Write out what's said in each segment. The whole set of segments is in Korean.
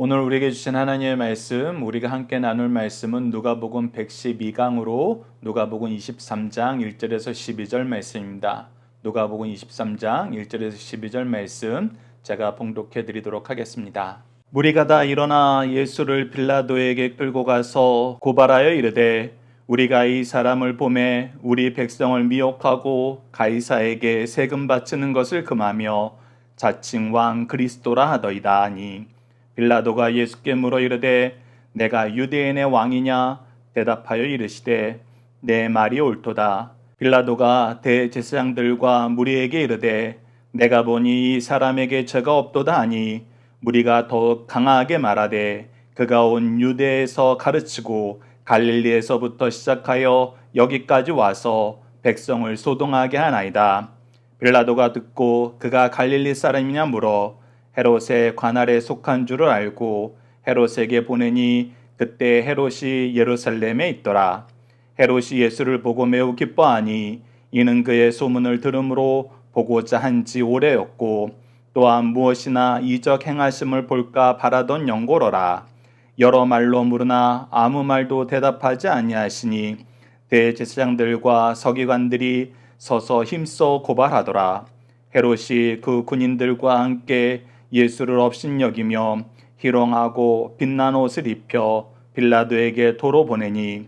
오늘 우리에게 주신 하나님의 말씀, 우리가 함께 나눌 말씀은 누가복음 112강으로 누가복음 23장 1절에서 12절 말씀입니다. 누가복음 23장 1절에서 12절 말씀 제가 봉독해 드리도록 하겠습니다. 무리가 다 일어나 예수를 빌라도에게 끌고 가서 고발하여 이르되 우리가 이 사람을 보매 우리 백성을 미혹하고 가이사에게 세금 바치는 것을 금하며 자칭 왕 그리스도라 하더이다 하니 빌라도가 예수께 물어 이르되 내가 유대인의 왕이냐 대답하여 이르시되 내 말이 옳도다. 빌라도가 대제사장들과 무리에게 이르되 내가 보니 이 사람에게 죄가 없도다 하니 무리가 더욱 강하게 말하되 그가 온 유대에서 가르치고 갈릴리에서부터 시작하여 여기까지 와서 백성을 소동하게 하나이다. 빌라도가 듣고 그가 갈릴리 사람이냐 물어 헤롯의 관할에 속한 줄을 알고 헤롯에게 보내니 그때 헤롯이 예루살렘에 있더라. 헤롯이 예수를 보고 매우 기뻐하니 이는 그의 소문을 들음으로 보고자 한지 오래였고 또한 무엇이나 이적 행하심을 볼까 바라던 연고로라. 여러 말로 물으나 아무 말도 대답하지 아니하시니 대제사장들과 서기관들이 서서 힘써 고발하더라. 헤롯이 그 군인들과 함께 예수를 업신여기며 희롱하고 빛난 옷을 입혀 빌라도에게 도로 보내니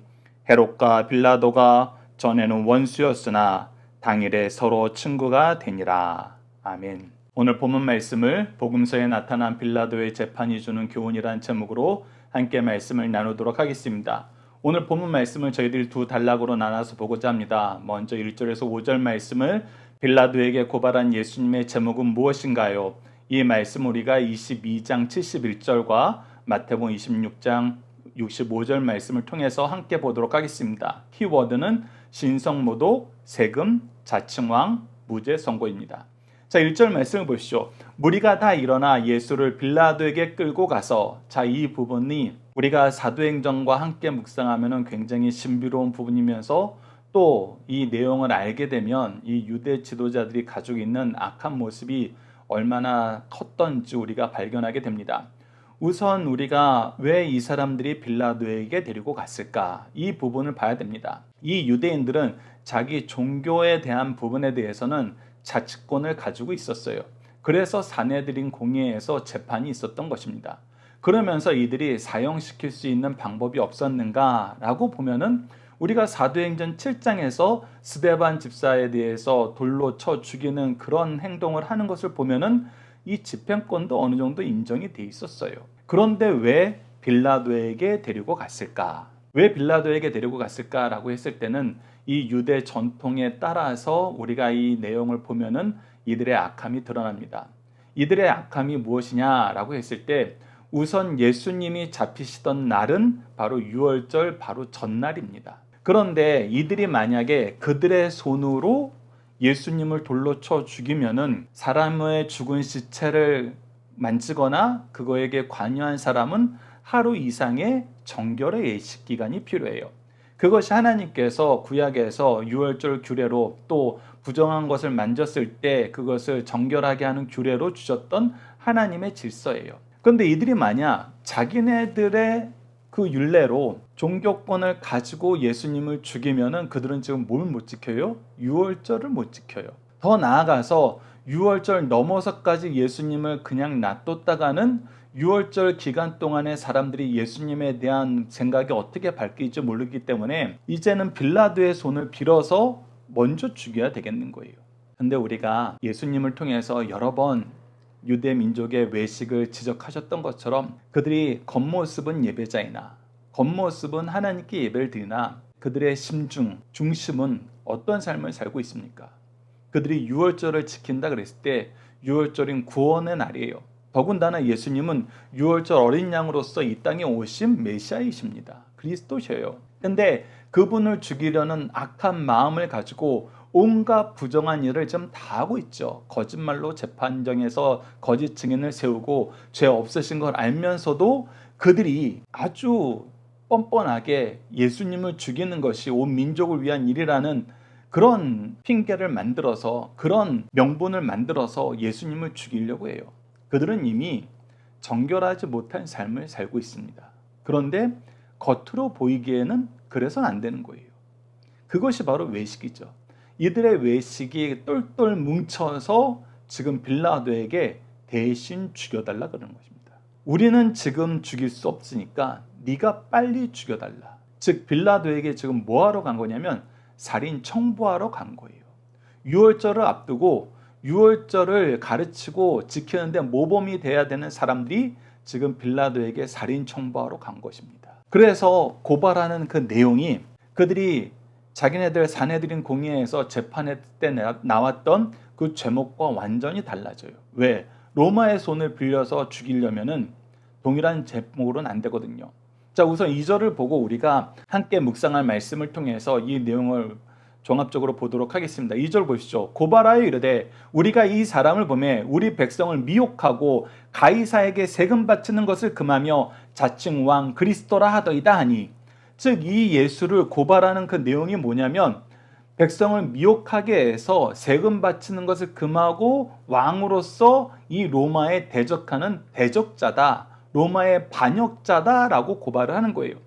헤롯과 빌라도가 전에는 원수였으나 당일에 서로 친구가 되니라. 아멘. 오늘 본문 말씀을 복음서에 나타난 빌라도의 재판이 주는 교훈이란 제목으로 함께 말씀을 나누도록 하겠습니다. 오늘 본문 말씀을 저희들이 두 단락으로 나눠서 보고자 합니다. 먼저 1절에서 5절 말씀을 빌라도에게 고발한 예수님의 제목은 무엇인가요? 이 말씀 우리가 22장 71절과 마태복음 26장 65절 말씀을 통해서 함께 보도록 하겠습니다. 키워드는 신성모독, 세금, 자칭왕, 무죄 선고입니다. 자, 1절 말씀을 보시죠. 무리가 다 일어나 예수를 빌라도에게 끌고 가서, 자, 이 부분이 우리가 사도행전과 함께 묵상하면 굉장히 신비로운 부분이면서 또 이 내용을 알게 되면 이 유대 지도자들이 가지고 있는 악한 모습이 얼마나 컸던지 우리가 발견하게 됩니다. 우선 우리가 왜 이 사람들이 빌라도에게 데리고 갔을까? 이 부분을 봐야 됩니다. 이 유대인들은 자기 종교에 대한 부분에 대해서는 자치권을 가지고 있었어요. 그래서 사내들인 공회에서 재판이 있었던 것입니다. 그러면서 이들이 사형시킬 수 있는 방법이 없었는가라고 보면은 우리가 사도행전 7장에서 스데반 집사에 대해서 돌로 쳐 죽이는 그런 행동을 하는 것을 보면은 이 집행권도 어느 정도 인정이 돼 있었어요. 그런데 왜 빌라도에게 데리고 갔을까? 왜 빌라도에게 데리고 갔을까라고 했을 때는 이 유대 전통에 따라서 우리가 이 내용을 보면은 이들의 악함이 드러납니다. 이들의 악함이 무엇이냐라고 했을 때 우선 예수님이 잡히시던 날은 바로 유월절 바로 전날입니다. 그런데 이들이 만약에 그들의 손으로 예수님을 돌로 쳐 죽이면은 사람의 죽은 시체를 만지거나 그거에게 관여한 사람은 하루 이상의 정결의 예식 기간이 필요해요. 그것이 하나님께서 구약에서 유월절 규례로 또 부정한 것을 만졌을 때 그것을 정결하게 하는 규례로 주셨던 하나님의 질서예요. 그런데 이들이 만약 자기네들의 그 율례로 종교권을 가지고 예수님을 죽이면은 그들은 지금 뭘 못 지켜요? 유월절을 못 지켜요. 더 나아가서 유월절 넘어서까지 예수님을 그냥 놔뒀다가는 유월절 기간 동안에 사람들이 예수님에 대한 생각이 어떻게 바뀔지 모르기 때문에 이제는 빌라도의 손을 빌어서 먼저 죽여야 되겠는 거예요. 근데 우리가 예수님을 통해서 여러 번 유대 민족의 외식을 지적하셨던 것처럼 그들이 겉모습은 예배자이나 겉모습은 하나님께 예배를 드리나 그들의 심중, 중심은 어떤 삶을 살고 있습니까? 그들이 유월절을 지킨다 그랬을 때 유월절인 구원의 날이에요. 더군다나 예수님은 유월절 어린 양으로서 이 땅에 오신 메시아이십니다. 그리스도셔요. 근데 그분을 죽이려는 악한 마음을 가지고 온갖 부정한 일을 지금 다 하고 있죠. 거짓말로 재판정에서 거짓 증인을 세우고 죄 없으신 걸 알면서도 그들이 아주 뻔뻔하게 예수님을 죽이는 것이 온 민족을 위한 일이라는 그런 핑계를 만들어서 그런 명분을 만들어서 예수님을 죽이려고 해요. 그들은 이미 정결하지 못한 삶을 살고 있습니다. 그런데 겉으로 보이기에는 그래서는 안 되는 거예요. 그것이 바로 외식이죠. 이들의 외식이 똘똘 뭉쳐서 지금 빌라도에게 대신 죽여달라 그러는 것입니다. 우리는 지금 죽일 수 없으니까 네가 빨리 죽여달라. 즉 빌라도에게 지금 뭐하러 간 거냐면 살인 청부하러 간 거예요. 유월절을 앞두고 유월절을 가르치고 지키는데 모범이 돼야 되는 사람들이 지금 빌라도에게 살인 청부하러 간 것입니다. 그래서 고발하는 그 내용이 그들이 자기네들 사내들인 공의회에서 재판할 때 나왔던 그 제목과 완전히 달라져요. 왜? 로마의 손을 빌려서 죽이려면은 동일한 제목으로는 안 되거든요. 자, 우선 2절을 보고 우리가 함께 묵상할 말씀을 통해서 이 내용을 종합적으로 보도록 하겠습니다. 2절 보십시오. 고발하여 이르되 우리가 이 사람을 보매 우리 백성을 미혹하고 가이사에게 세금 바치는 것을 금하며 자칭 왕 그리스도라 하더이다 하니, 즉 이 예수를 고발하는 그 내용이 뭐냐면 백성을 미혹하게 해서 세금 바치는 것을 금하고 왕으로서 이 로마에 대적하는 대적자다, 로마의 반역자다라고 고발을 하는 거예요.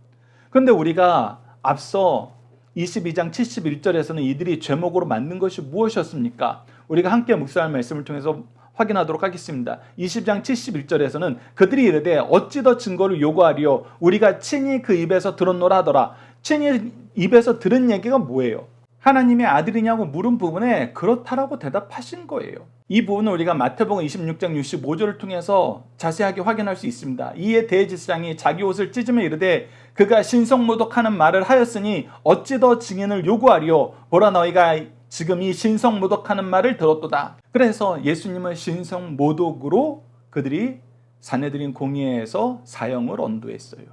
그런데 우리가 앞서 22장 71절에서는 이들이 죄목으로 만든 것이 무엇이었습니까? 우리가 함께 묵상할 말씀을 통해서 확인하도록 하겠습니다. 20장 71절에서는 그들이 이르되 어찌 더 증거를 요구하리요? 우리가 친히 그 입에서 들었노라 하더라. 친히 입에서 들은 얘기가 뭐예요? 하나님의 아들이냐고 물은 부분에 그렇다라고 대답하신 거예요. 이 부분은 우리가 마태복음 26장 65절을 통해서 자세하게 확인할 수 있습니다. 이에 대제사장이 자기 옷을 찢으며 이르되 그가 신성모독하는 말을 하였으니 어찌 더 증인을 요구하리요? 보라 너희가 지금 이 신성모독하는 말을 들었도다. 그래서 예수님을 신성모독으로 그들이 사내들인 공의회에서 사형을 언도했어요.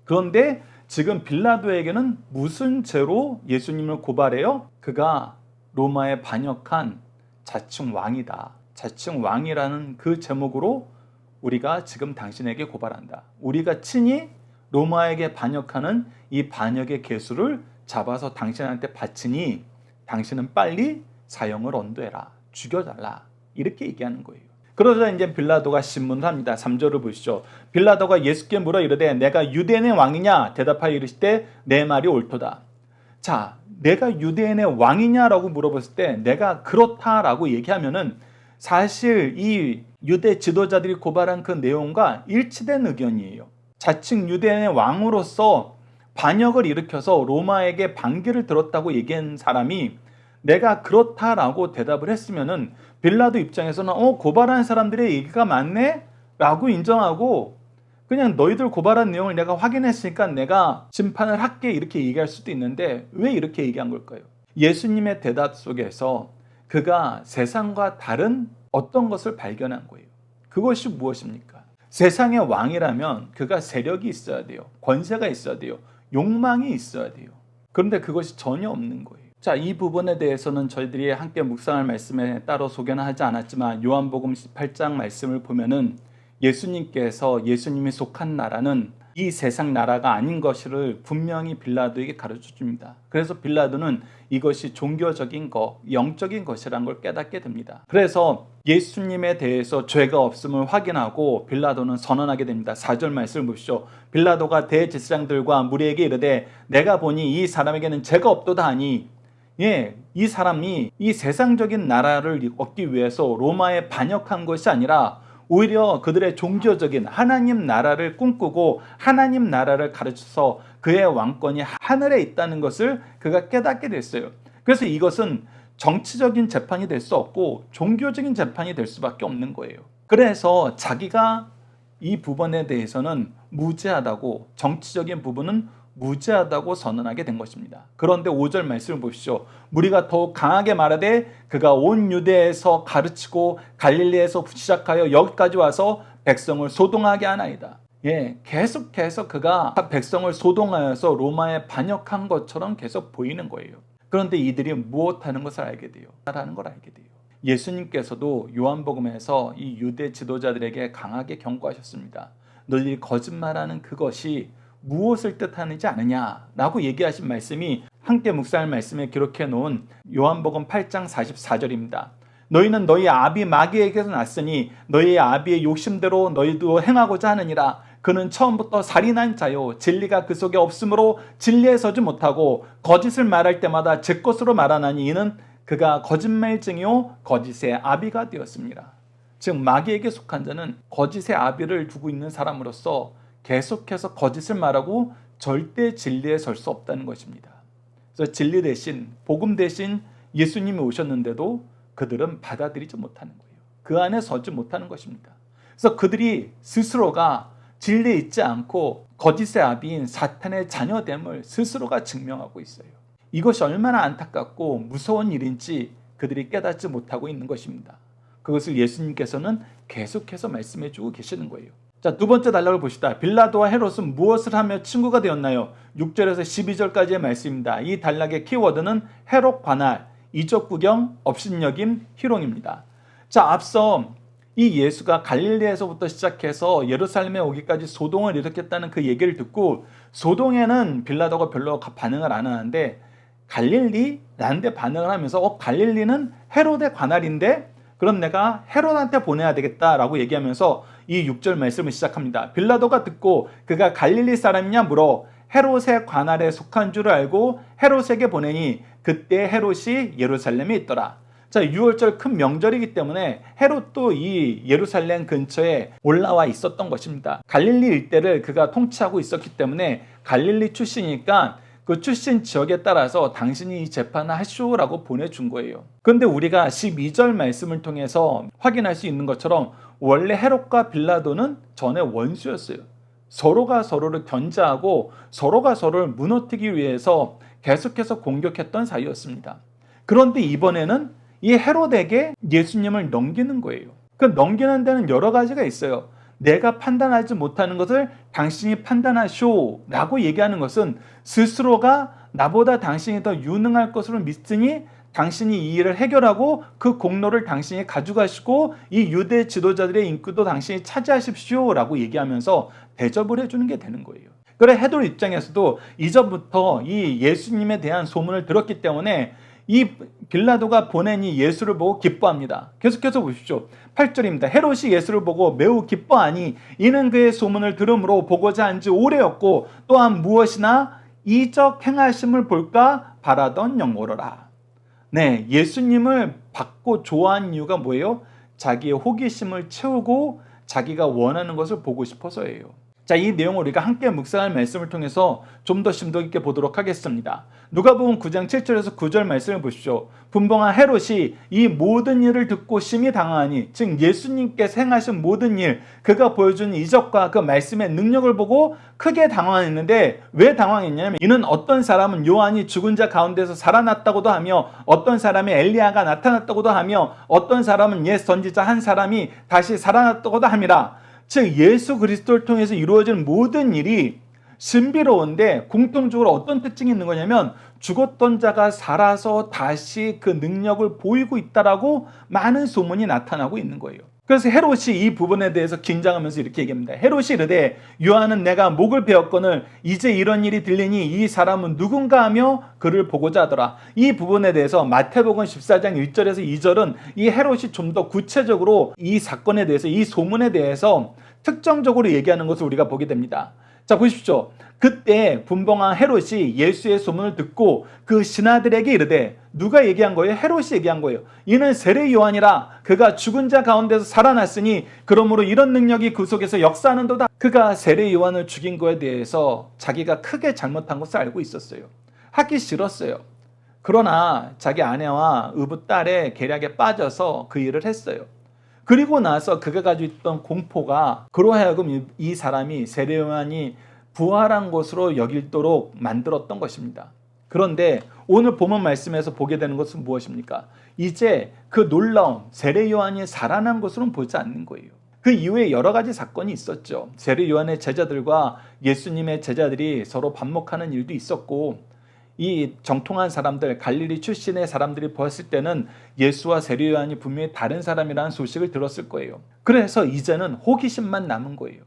그런데 지금 빌라도에게는 무슨 죄로 예수님을 고발해요? 그가 로마에 반역한 자칭 왕이다. 자칭 왕이라는 그 제목으로 우리가 지금 당신에게 고발한다. 우리가 친히 로마에게 반역하는 이 반역의 개수를 잡아서 당신한테 바치니 당신은 빨리 사형을 언도해라. 죽여달라. 이렇게 얘기하는 거예요. 그러자 이제 빌라도가 신문을 합니다. 3절을 보시죠. 빌라도가 예수께 물어 이르되 내가 유대인의 왕이냐? 대답하여 이르시되 내 말이 옳도다. 자, 내가 유대인의 왕이냐라고 물어봤을 때 내가 그렇다라고 얘기하면은 사실 이 유대 지도자들이 고발한 그 내용과 일치된 의견이에요. 자칭 유대인의 왕으로서 반역을 일으켜서 로마에게 반기를 들었다고 얘기한 사람이 내가 그렇다라고 대답을 했으면은 빌라도 입장에서는 고발한 사람들의 얘기가 맞네? 라고 인정하고 그냥 너희들 고발한 내용을 내가 확인했으니까 내가 심판을 할게 이렇게 얘기할 수도 있는데 왜 이렇게 얘기한 걸까요? 예수님의 대답 속에서 그가 세상과 다른 어떤 것을 발견한 거예요. 그것이 무엇입니까? 세상의 왕이라면 그가 세력이 있어야 돼요. 권세가 있어야 돼요. 욕망이 있어야 돼요. 그런데 그것이 전혀 없는 거예요. 자, 이 부분에 대해서는 저희들이 함께 묵상할 말씀에 따로 소개는 하지 않았지만 요한복음 18장 말씀을 보면은 예수님께서 예수님이 속한 나라는 이 세상 나라가 아닌 것을 분명히 빌라도에게 가르쳐 줍니다. 그래서 빌라도는 이것이 종교적인 것, 영적인 것이라는 걸 깨닫게 됩니다. 그래서 예수님에 대해서 죄가 없음을 확인하고 빌라도는 선언하게 됩니다. 4절 말씀을 보시죠. 빌라도가 대제사장들과 무리에게 이르되 내가 보니 이 사람에게는 죄가 없도다 하니, 이 사람이 이 세상적인 나라를 얻기 위해서 로마에 반역한 것이 아니라 오히려 그들의 종교적인 하나님 나라를 꿈꾸고 하나님 나라를 가르쳐서 그의 왕권이 하늘에 있다는 것을 그가 깨닫게 됐어요. 그래서 이것은 정치적인 재판이 될 수 없고 종교적인 재판이 될 수밖에 없는 거예요. 그래서 자기가 이 부분에 대해서는 무죄하다고, 정치적인 부분은 무죄하다고 선언하게 된 것입니다. 그런데 5절 말씀을 보십시오. 무리가 더욱 강하게 말하되 그가 온 유대에서 가르치고 갈릴리에서 시작하여 여기까지 와서 백성을 소동하게 하나이다. 계속해서 그가 백성을 소동하여서 로마에 반역한 것처럼 계속 보이는 거예요. 그런데 이들이 무엇하는 것을 알게 돼요? 라는 걸 알게 돼요. 예수님께서도 요한복음에서 이 유대 지도자들에게 강하게 경고하셨습니다. 너희들이 거짓말하는 그것이 무엇을 뜻하는지 아느냐라고 얘기하신 말씀이 함께 묵상할 말씀에 기록해 놓은 요한복음 8장 44절입니다. 너희는 너희 아비 마귀에게서 났으니 너희 아비의 욕심대로 너희도 행하고자 하느니라. 그는 처음부터 살인한 자요 진리가 그 속에 없으므로 진리에 서지 못하고 거짓을 말할 때마다 제 것으로 말하나니 이는 그가 거짓말쟁이요 거짓의 아비가 되었습니다. 즉 마귀에게 속한 자는 거짓의 아비를 두고 있는 사람으로서 계속해서 거짓을 말하고 절대 진리에 설 수 없다는 것입니다. 그래서 진리 대신 복음 대신 예수님이 오셨는데도 그들은 받아들이지 못하는 거예요. 그 안에 서지 못하는 것입니다. 그래서 그들이 스스로가 진리에 있지 않고 거짓의 아비인 사탄의 자녀됨을 스스로가 증명하고 있어요. 이것이 얼마나 안타깝고 무서운 일인지 그들이 깨닫지 못하고 있는 것입니다. 그것을 예수님께서는 계속해서 말씀해 주고 계시는 거예요. 자, 두 번째 단락을 보시다. 빌라도와 헤롯은 무엇을 하며 친구가 되었나요? 6절에서 12절까지의 말씀입니다. 이 단락의 키워드는 헤롯 관할, 이적 구경, 업신여김, 희롱입니다. 자, 앞서 이 예수가 갈릴리에서부터 시작해서 예루살렘에 오기까지 소동을 일으켰다는 그 얘기를 듣고 소동에는 빌라도가 별로 반응을 안 하는데 갈릴리라는 데 반응을 하면서 갈릴리는 헤롯의 관할인데 그럼 내가 헤롯한테 보내야 되겠다라고 얘기하면서 이 6절 말씀을 시작합니다. 빌라도가 듣고 그가 갈릴리 사람이냐 물어 헤롯의 관할에 속한 줄을 알고 헤롯에게 보내니 그때 헤롯이 예루살렘에 있더라. 자, 6월절 큰 명절이기 때문에 헤롯도 이 예루살렘 근처에 올라와 있었던 것입니다. 갈릴리 일대를 그가 통치하고 있었기 때문에 갈릴리 출신이니까 그 출신 지역에 따라서 당신이 이 재판을 하시오라고 보내준 거예요. 그런데 우리가 12절 말씀을 통해서 확인할 수 있는 것처럼 원래 헤롯과 빌라도는 전에 원수였어요. 서로가 서로를 견제하고 서로가 서로를 무너뜨리기 위해서 계속해서 공격했던 사이였습니다. 그런데 이번에는 이 헤롯에게 예수님을 넘기는 거예요. 그 넘기는 데는 여러 가지가 있어요. 내가 판단하지 못하는 것을 당신이 판단하시오라고 얘기하는 것은 스스로가 나보다 당신이 더 유능할 것으로 믿으니 당신이 이 일을 해결하고 그 공로를 당신이 가져가시고 이 유대 지도자들의 인기도 당신이 차지하십시오라고 얘기하면서 대접을 해주는 게 되는 거예요. 그래 헤롯 입장에서도 이전부터 이 예수님에 대한 소문을 들었기 때문에 이 빌라도가 보낸 이 예수를 보고 기뻐합니다. 계속해서 보십시오. 8절입니다. 헤롯이 예수를 보고 매우 기뻐하니 이는 그의 소문을 들음으로 보고자 한 지 오래였고 또한 무엇이나 이적 행하심을 볼까 바라던 영모로라. 네, 예수님을 받고 좋아하는 이유가 뭐예요? 자기의 호기심을 채우고 자기가 원하는 것을 보고 싶어서예요. 자, 이 내용을 우리가 함께 묵상할 말씀을 통해서 좀 더 심도 있게 보도록 하겠습니다. 누가복음 9장 7절에서 9절 말씀을 보십시오. 분봉한 헤롯이 이 모든 일을 듣고 심히 당황하니 즉 예수님께서 행하신 모든 일, 그가 보여준 이적과 그 말씀의 능력을 보고 크게 당황했는데 왜 당황했냐면 이는 어떤 사람은 요한이 죽은 자 가운데서 살아났다고도 하며 어떤 사람이 엘리야가 나타났다고도 하며 어떤 사람은 옛 선지자 한 사람이 다시 살아났다고도 함이라. 즉 예수 그리스도를 통해서 이루어진 모든 일이 신비로운데 공통적으로 어떤 특징이 있는 거냐면 죽었던 자가 살아서 다시 그 능력을 보이고 있다라고 많은 소문이 나타나고 있는 거예요. 그래서 헤롯이 이 부분에 대해서 긴장하면서 이렇게 얘기합니다. 헤롯이 이르되 요한은 내가 목을 베었거늘 이제 이런 일이 들리니 이 사람은 누군가 하며 그를 보고자 하더라. 이 부분에 대해서 마태복음 14장 1절에서 2절은 이 헤롯이 좀 더 구체적으로 이 사건에 대해서 이 소문에 대해서 특정적으로 얘기하는 것을 우리가 보게 됩니다. 자, 보십시오. 그때 분봉한 헤롯이 예수의 소문을 듣고 그 신하들에게 이르되 누가 얘기한 거예요? 헤롯이 얘기한 거예요. 이는 세례 요한이라 그가 죽은 자 가운데서 살아났으니 그러므로 이런 능력이 그 속에서 역사하는도다. 그가 세례 요한을 죽인 거에 대해서 자기가 크게 잘못한 것을 알고 있었어요. 하기 싫었어요. 그러나 자기 아내와 의붓 딸의 계략에 빠져서 그 일을 했어요. 그리고 나서 그가 가지고 있던 공포가 그로 하여금 이 사람이 세례 요한이 부활한 것으로 여길도록 만들었던 것입니다. 그런데 오늘 본문 말씀에서 보게 되는 것은 무엇입니까? 이제 그 놀라운 세례 요한이 살아난 것으로는 보지 않는 거예요. 그 이후에 여러 가지 사건이 있었죠. 세례 요한의 제자들과 예수님의 제자들이 서로 반목하는 일도 있었고 이 정통한 사람들, 갈릴리 출신의 사람들이 보았을 때는 예수와 세례 요한이 분명히 다른 사람이라는 소식을 들었을 거예요. 그래서 이제는 호기심만 남은 거예요.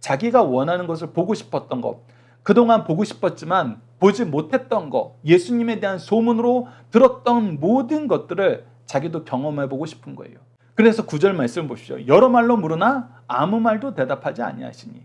자기가 원하는 것을 보고 싶었던 것, 그동안 보고 싶었지만 보지 못했던 것, 예수님에 대한 소문으로 들었던 모든 것들을 자기도 경험해보고 싶은 거예요. 그래서 9절 말씀을 보십시오. 여러 말로 물으나 아무 말도 대답하지 아니하시니.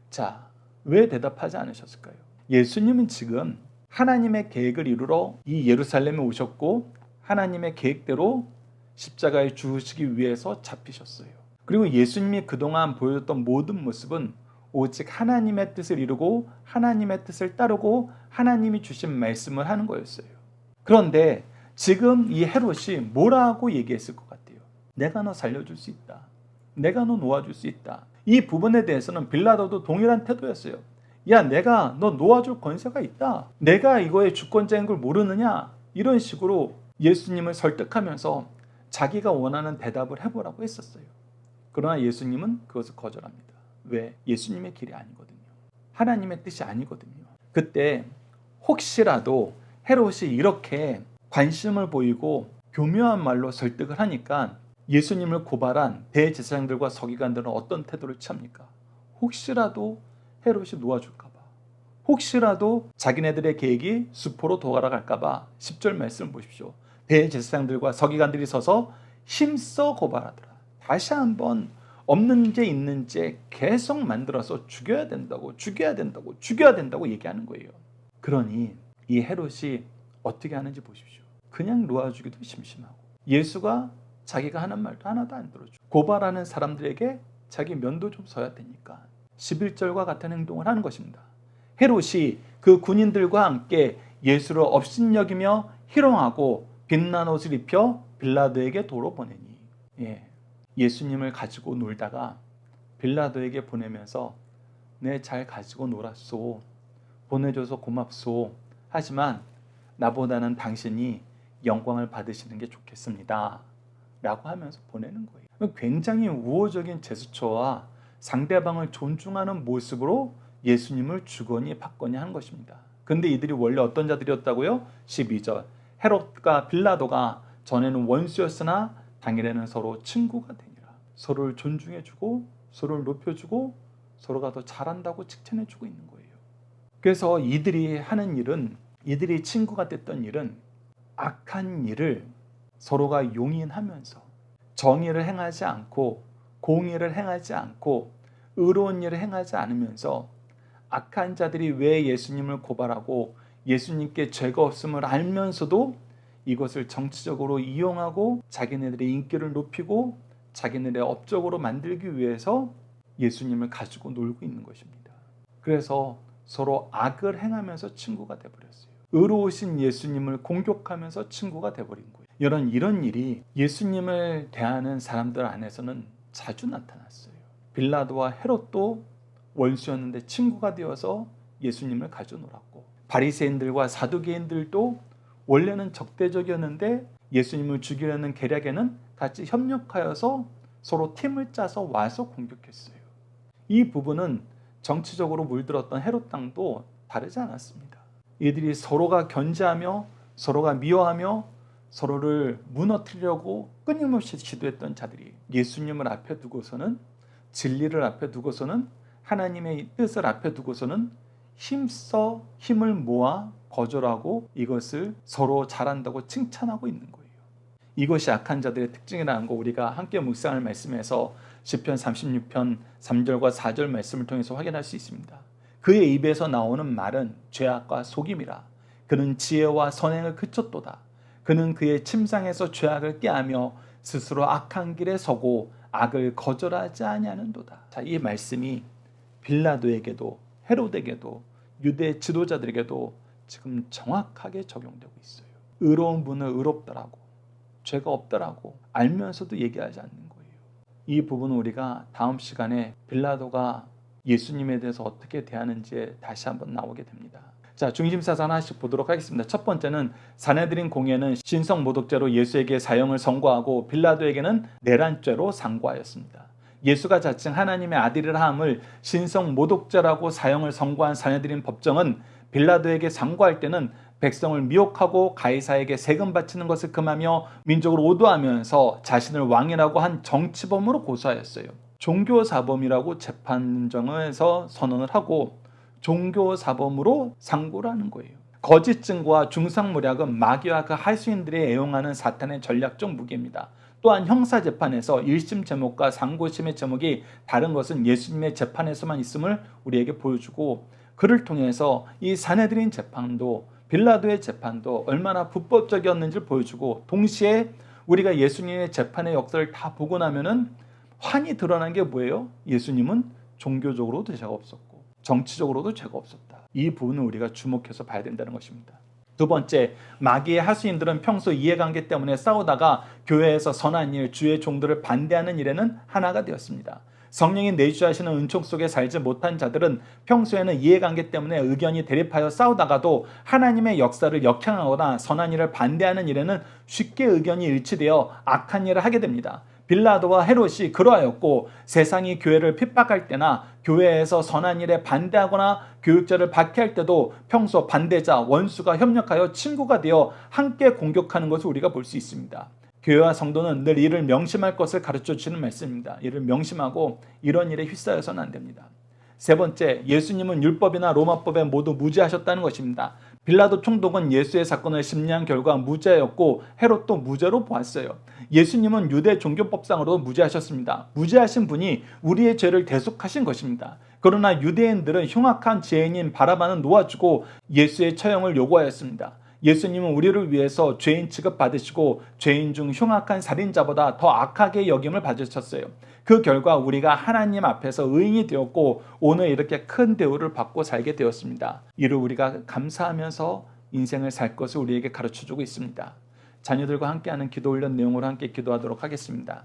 자, 왜 대답하지 않으셨을까요? 예수님은 지금 하나님의 계획을 이루러 이 예루살렘에 오셨고 하나님의 계획대로 십자가에 죽으시기 위해서 잡히셨어요. 그리고 예수님이 그동안 보여줬던 모든 모습은 오직 하나님의 뜻을 이루고 하나님의 뜻을 따르고 하나님이 주신 말씀을 하는 거였어요. 그런데 지금 이 헤롯이 뭐라고 얘기했을 것 같아요? 내가 너 살려줄 수 있다. 내가 너 놓아줄 수 있다. 이 부분에 대해서는 빌라도도 동일한 태도였어요. 야, 내가 너 놓아줄 권세가 있다. 내가 이거의 주권자인 걸 모르느냐? 이런 식으로 예수님을 설득하면서 자기가 원하는 대답을 해보라고 했었어요. 그러나 예수님은 그것을 거절합니다. 왜? 예수님의 길이 아니거든요. 하나님의 뜻이 아니거든요. 그때 혹시라도 헤롯이 이렇게 관심을 보이고 교묘한 말로 설득을 하니까 예수님을 고발한 대제사장들과 서기관들은 어떤 태도를 취합니까? 혹시라도 헤롯이 놓아줄까 봐, 혹시라도 자기네들의 계획이 수포로 돌아갈까 봐 10절 말씀 보십시오. 대제사장들과 서기관들이 서서 힘써 고발하더라. 다시 한번 없는 죄 있는 죄 계속 만들어서 죽여야 된다고 얘기하는 거예요. 그러니 이 헤롯이 어떻게 하는지 보십시오. 그냥 놓아주기도 심심하고 예수가 자기가 하는 말도 하나도 안 들어주고 고발하는 사람들에게 자기 면도 좀 서야 되니까 11절과 같은 행동을 하는 것입니다. 헤롯이 그 군인들과 함께 예수를 업신여기며 희롱하고 빛난 옷을 입혀 빌라도에게 도로 보내니, 예수님을 가지고 놀다가 빌라도에게 보내면서 네, 잘 가지고 놀았소, 보내줘서 고맙소, 하지만 나보다는 당신이 영광을 받으시는 게 좋겠습니다 라고 하면서 보내는 거예요. 굉장히 우호적인 제스처와 상대방을 존중하는 모습으로 예수님을 주거니 받거니 한 것입니다. 근데 이들이 원래 어떤 자들이었다고요? 12절, 헤롯과 빌라도가 전에는 원수였으나 당일에는 서로 친구가 되니라. 서로를 존중해주고 서로를 높여주고 서로가 더 잘한다고 칭찬해주고 있는 거예요. 그래서 이들이 하는 일은, 이들이 친구가 됐던 일은 악한 일을 서로가 용인하면서 정의를 행하지 않고 공의를 행하지 않고 의로운 일을 행하지 않으면서 악한 자들이 왜 예수님을 고발하고 예수님께 죄가 없음을 알면서도 이것을 정치적으로 이용하고 자기네들의 인기를 높이고 자기네들의 업적으로 만들기 위해서 예수님을 가지고 놀고 있는 것입니다. 그래서 서로 악을 행하면서 친구가 되어버렸어요. 의로우신 예수님을 공격하면서 친구가 되어버린 거예요. 이런 일이 예수님을 대하는 사람들 안에서는 자주 나타났어요. 빌라도와 헤롯도 원수였는데 친구가 되어서 예수님을 가져 놀았고, 바리새인들과 사두개인들도 원래는 적대적이었는데 예수님을 죽이려는 계략에는 같이 협력하여서 서로 팀을 짜서 와서 공격했어요. 이 부분은 정치적으로 물들었던 헤롯 땅도 다르지 않았습니다. 이들이 서로가 견제하며 서로가 미워하며 서로를 무너뜨리려고 끊임없이 시도했던 자들이 예수님을 앞에 두고서는, 진리를 앞에 두고서는, 하나님의 뜻을 앞에 두고서는 힘써 힘을 모아 거절하고 이것을 서로 잘한다고 칭찬하고 있는 거예요. 이것이 악한 자들의 특징이라는 거 우리가 함께 묵상할 말씀에서 시편 36편 3절과 4절 말씀을 통해서 확인할 수 있습니다. 그의 입에서 나오는 말은 죄악과 속임이라. 그는 지혜와 선행을 그쳤도다. 그는 그의 침상에서 죄악을 꾀하며 스스로 악한 길에 서고 악을 거절하지 아니하는도다. 자, 이 말씀이 빌라도에게도 헤롯에게도 유대 지도자들에게도 지금 정확하게 적용되고 있어요. 의로운 분은 의롭더라고, 죄가 없더라고 알면서도 얘기하지 않는 거예요. 이 부분은 우리가 다음 시간에 빌라도가 예수님에 대해서 어떻게 대하는지에 다시 한번 나오게 됩니다. 자, 중심사상 하나씩 보도록 하겠습니다. 첫 번째는 사내들인 공예는 신성모독죄로 예수에게 사형을 선고하고 빌라도에게는 내란죄로 상고하였습니다. 예수가 자칭 하나님의 아들이라 함을 신성모독죄라고 사형을 선고한 사내들인 법정은 빌라도에게 상고할 때는 백성을 미혹하고 가이사에게 세금 바치는 것을 금하며 민족을 오도하면서 자신을 왕이라고 한 정치범으로 고소하였어요. 종교사범이라고 재판정에서 선언을 하고 종교사범으로 상고를 하는 거예요. 거짓 증거와 중상모략은 마귀와 그 하수인들이 애용하는 사탄의 전략적 무기입니다. 또한 형사재판에서 1심 제목과 상고심의 제목이 다른 것은 예수님의 재판에서만 있음을 우리에게 보여주고, 그를 통해서 이 사내들인 재판도 빌라도의 재판도 얼마나 불법적이었는지를 보여주고, 동시에 우리가 예수님의 재판의 역사를 다 보고 나면은 환히 드러난 게 뭐예요? 예수님은 종교적으로도 죄가 없었고 정치적으로도 죄가 없었다. 이 부분을 우리가 주목해서 봐야 된다는 것입니다. 두 번째, 마귀의 하수인들은 평소 이해관계 때문에 싸우다가 교회에서 선한 일, 주의 종들을 반대하는 일에는 하나가 되었습니다. 성령이 내주하시는 은총 속에 살지 못한 자들은 평소에는 이해관계 때문에 의견이 대립하여 싸우다가도 하나님의 역사를 역행하거나 선한 일을 반대하는 일에는 쉽게 의견이 일치되어 악한 일을 하게 됩니다. 빌라도와 헤롯이 그러하였고, 세상이 교회를 핍박할 때나 교회에서 선한 일에 반대하거나 교육자를 박해할 때도 평소 반대자, 원수가 협력하여 친구가 되어 함께 공격하는 것을 우리가 볼 수 있습니다. 교회와 성도는 늘 이를 명심할 것을 가르쳐 주시는 말씀입니다. 이를 명심하고 이런 일에 휩싸여서는 안 됩니다. 세 번째, 예수님은 율법이나 로마법에 모두 무죄하셨다는 것입니다. 빌라도 총독은 예수의 사건을 심리한 결과 무죄였고 헤롯도 무죄로 보았어요. 예수님은 유대 종교법상으로 무죄하셨습니다. 무죄하신 분이 우리의 죄를 대속하신 것입니다. 그러나 유대인들은 흉악한 죄인인 바라바는 놓아주고 예수의 처형을 요구하였습니다. 예수님은 우리를 위해서 죄인 취급받으시고 죄인 중 흉악한 살인자보다 더 악하게 여김을 받으셨어요. 그 결과 우리가 하나님 앞에서 의인이 되었고 오늘 이렇게 큰 대우를 받고 살게 되었습니다. 이를 우리가 감사하면서 인생을 살 것을 우리에게 가르쳐주고 있습니다. 자녀들과 함께하는 기도 훈련 내용으로 함께 기도하도록 하겠습니다.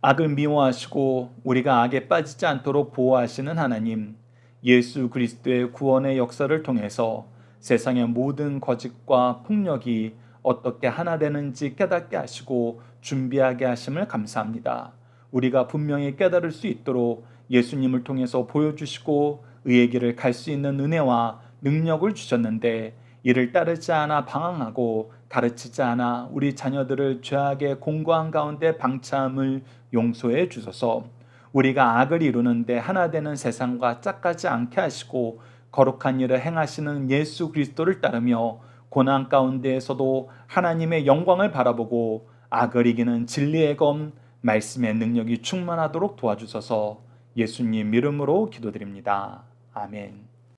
악을 미워하시고 우리가 악에 빠지지 않도록 보호하시는 하나님, 예수 그리스도의 구원의 역사를 통해서 세상의 모든 거짓과 폭력이 어떻게 하나 되는지 깨닫게 하시고 준비하게 하심을 감사합니다. 우리가 분명히 깨달을 수 있도록 예수님을 통해서 보여주시고 의의 길을 갈 수 있는 은혜와 능력을 주셨는데, 이를 따르지 않아 방황하고 가르치지 않아 우리 자녀들을 죄악의 공고한 가운데 방치함을 용서해 주소서. 우리가 악을 이루는데 하나 되는 세상과 짝하지 않게 하시고 거룩한 일을 행하시는 예수 그리스도를 따르며 고난 가운데에서도 하나님의 영광을 바라보고 악을 이기는 진리의 검, 말씀의 능력이 충만하도록 도와주소서. 예수님 이름으로 기도드립니다. 아멘.